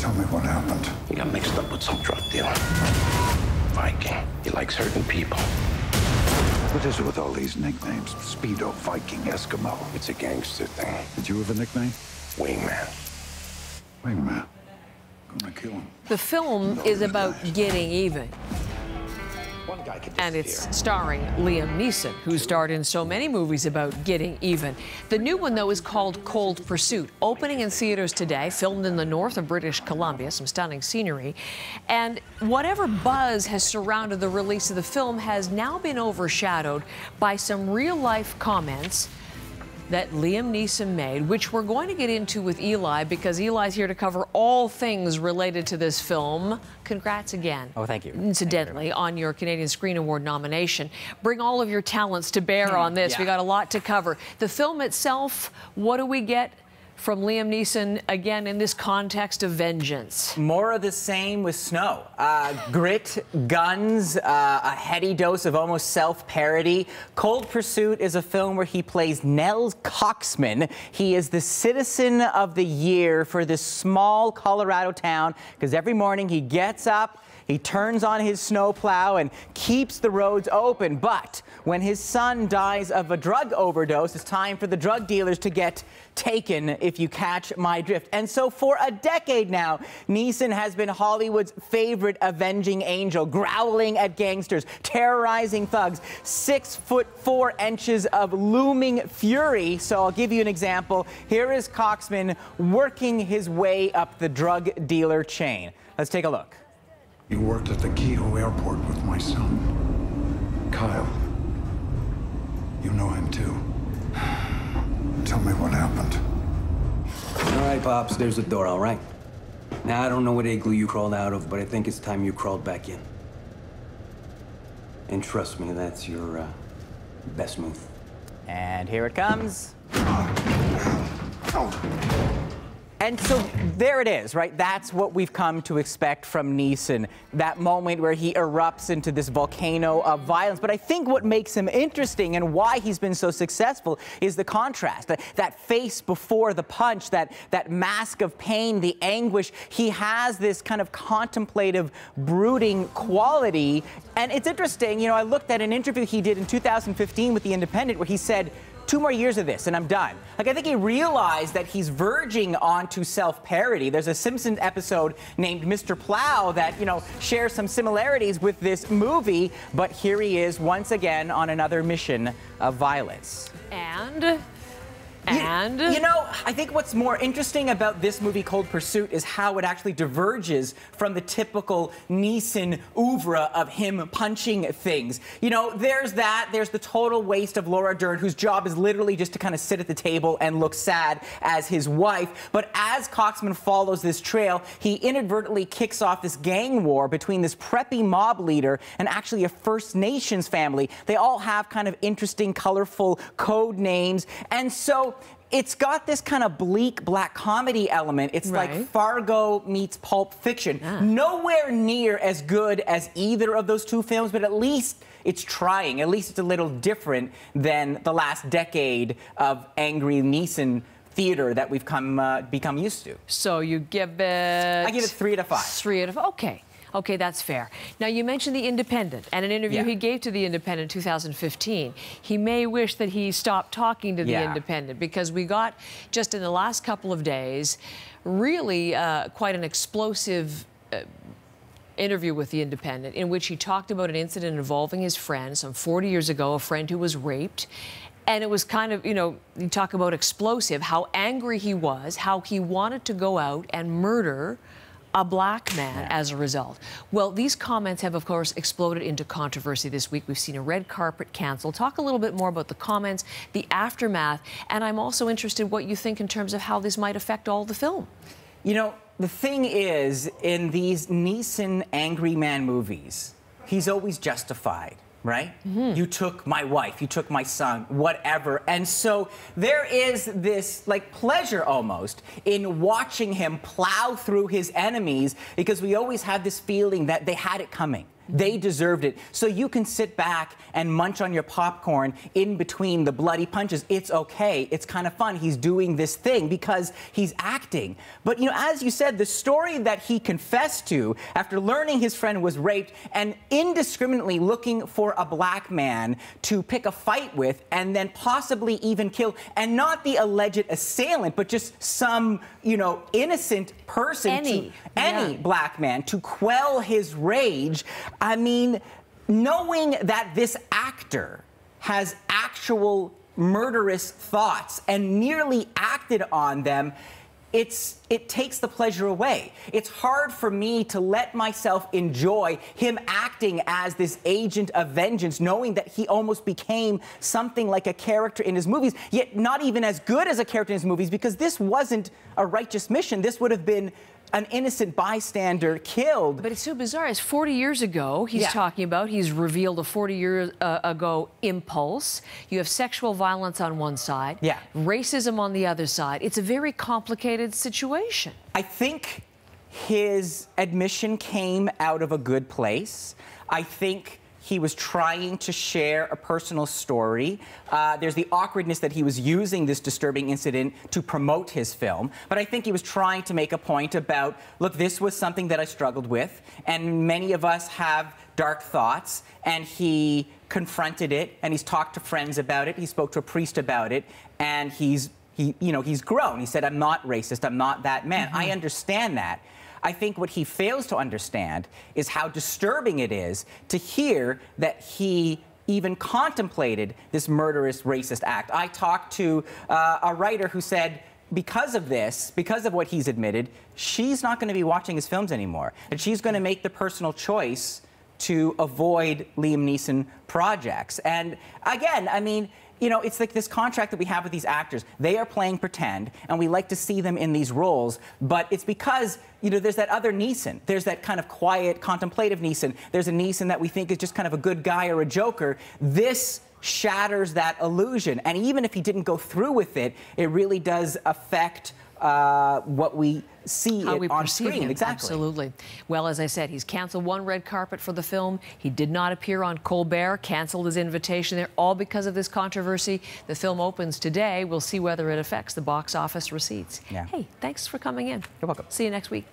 Tell me what happened. He got mixed up with some drug dealer. Viking. He likes hurting people. What is it with all these nicknames? Speedo, Viking, Eskimo. It's a gangster thing. Did you have a nickname? Wingman. Wingman. Gonna kill him. The film is about getting even. One guy could And it's starring Liam Neeson, who starred in so many movies about getting even. The new one, though, is called Cold Pursuit, opening in theaters today, filmed in the north of British Columbia, some stunning scenery. And whatever buzz has surrounded the release of the film has now been overshadowed by some real-life comments that Liam Neeson made, which we're going to get into with Eli, because Eli's here to cover all things related to this film. Congrats again. Oh, thank you. Incidentally, on your Canadian Screen Award nomination. Bring all of your talents to bear on this. Yeah. We got a lot to cover. The film itself, what do we get from Liam Neeson, again, in this context of vengeance? More of the same with Snow. Grit, guns, a heady dose of almost self-parody. Cold Pursuit is a film where he plays Nels Coxman. He is the citizen of the year for this small Colorado town, because every morning he gets up, he turns on his snowplow and keeps the roads open. But when his son dies of a drug overdose, it's time for the drug dealers to get taken, if you catch my drift. And so for a decade now, Neeson has been Hollywood's favorite avenging angel, growling at gangsters, terrorizing thugs, 6'4" of looming fury. So I'll give you an example. Here is Coxman working his way up the drug dealer chain. Let's take a look. You worked at the Kehoe Airport with my son, Kyle. You know him too. Tell me what happened. All right, Pops, there's the door, all right? Now, I don't know what igloo you crawled out of, but I think it's time you crawled back in. And trust me, that's your best move. And here it comes. And so there it is, right? That's what we've come to expect from Neeson, that moment where he erupts into this volcano of violence. But I think what makes him interesting and why he's been so successful is the contrast, that face before the punch, that mask of pain, the anguish. He has this kind of contemplative, brooding quality. And it's interesting, you know, I looked at an interview he did in 2015 with The Independent where he said, 2 more years of this and I'm done. Like, I think he realized that he's verging onto self-parody. There's a Simpsons episode named Mr. Plow that, you know, shares some similarities with this movie, but here he is once again on another mission of violence. You know, I think what's more interesting about this movie, Cold Pursuit, is how it actually diverges from the typical Neeson oeuvre of him punching things. You know, there's the total waste of Laura Dern, whose job is literally just to kind of sit at the table and look sad as his wife. But as Coxman follows this trail, he inadvertently kicks off this gang war between this preppy mob leader and actually a First Nations family. They all have kind of interesting, colorful code names. And so it's got this kind of bleak black comedy element. It's right. like Fargo meets Pulp Fiction. Nowhere near as good as either of those two films, but at least it's trying. At least it's a little different than the last decade of angry Neeson theater that we've become used to. So you give it... I give it 3 out of 5. 3 out of 5. Okay. Okay, that's fair. Now, you mentioned The Independent and an interview he gave to The Independent in 2015. He may wish that he stopped talking to The Independent, because we got, just in the last couple of days, really quite an explosive interview with The Independent, in which he talked about an incident involving his friend some 40 years ago, a friend who was raped. And it was kind of, you know, you talk about explosive, how angry he was, how he wanted to go out and murder a black man as a result. Well, these comments have, of course, exploded into controversy this week. We've seen a red carpet cancel. Talk a little bit more about the comments, the aftermath, and I'm also interested what you think in terms of how this might affect all the film. You know, the thing is, in these Neeson angry man movies, he's always justified. Right? You took my wife, you took my son, whatever. And so there is this, like, pleasure almost in watching him plow through his enemies, because we always have this feeling that they had it coming. They deserved it. So you can sit back and munch on your popcorn in between the bloody punches. It's okay. It's kind of fun. He's doing this thing because he's acting. But, you know, as you said, the story that he confessed to after learning his friend was raped and indiscriminately looking for a black man to pick a fight with and then possibly even kill, and not the alleged assailant, but just some, you know, innocent person, any black man, to quell his rage. I mean, knowing that this actor has actual murderous thoughts and nearly acted on them, it takes the pleasure away. It's hard for me to let myself enjoy him acting as this agent of vengeance, knowing that he almost became something like a character in his movies, yet not even as good as a character in his movies, because this wasn't a righteous mission. This would have been an innocent bystander killed. But it's so bizarre. It's 40 years ago he's talking about. He's revealed a 40 years ago impulse. You have sexual violence on one side, racism on the other side. It's a very complicated situation. I think his admission came out of a good place. I think he was trying to share a personal story. There's the awkwardness that he was using this disturbing incident to promote his film. But I think he was trying to make a point about, look, this was something that I struggled with, and many of us have dark thoughts, and he confronted it, and he's talked to friends about it, he spoke to a priest about it, and he's grown. He said, I'm not racist, I'm not that man. I understand that. I think what he fails to understand is how disturbing it is to hear that he even contemplated this murderous racist act. I talked to a writer who said, because of this, because of what he's admitted, she's not going to be watching his films anymore. And she's going to make the personal choice to avoid Liam Neeson projects. And again, I mean, you know, it's like this contract that we have with these actors. They are playing pretend, and we like to see them in these roles, but it's because, you know, there's that other Neeson. There's that kind of quiet, contemplative Neeson. There's a Neeson that we think is just kind of a good guy or a joker. This shatters that illusion, and even if he didn't go through with it, it really does affect what we see on screen. Exactly. Absolutely. Well, as I said, he's canceled one red carpet for the film. He did not appear on Colbert, canceled his invitation there, all because of this controversy. The film opens today. We'll see whether it affects the box office receipts. Hey, thanks for coming in. You're welcome. See you next week.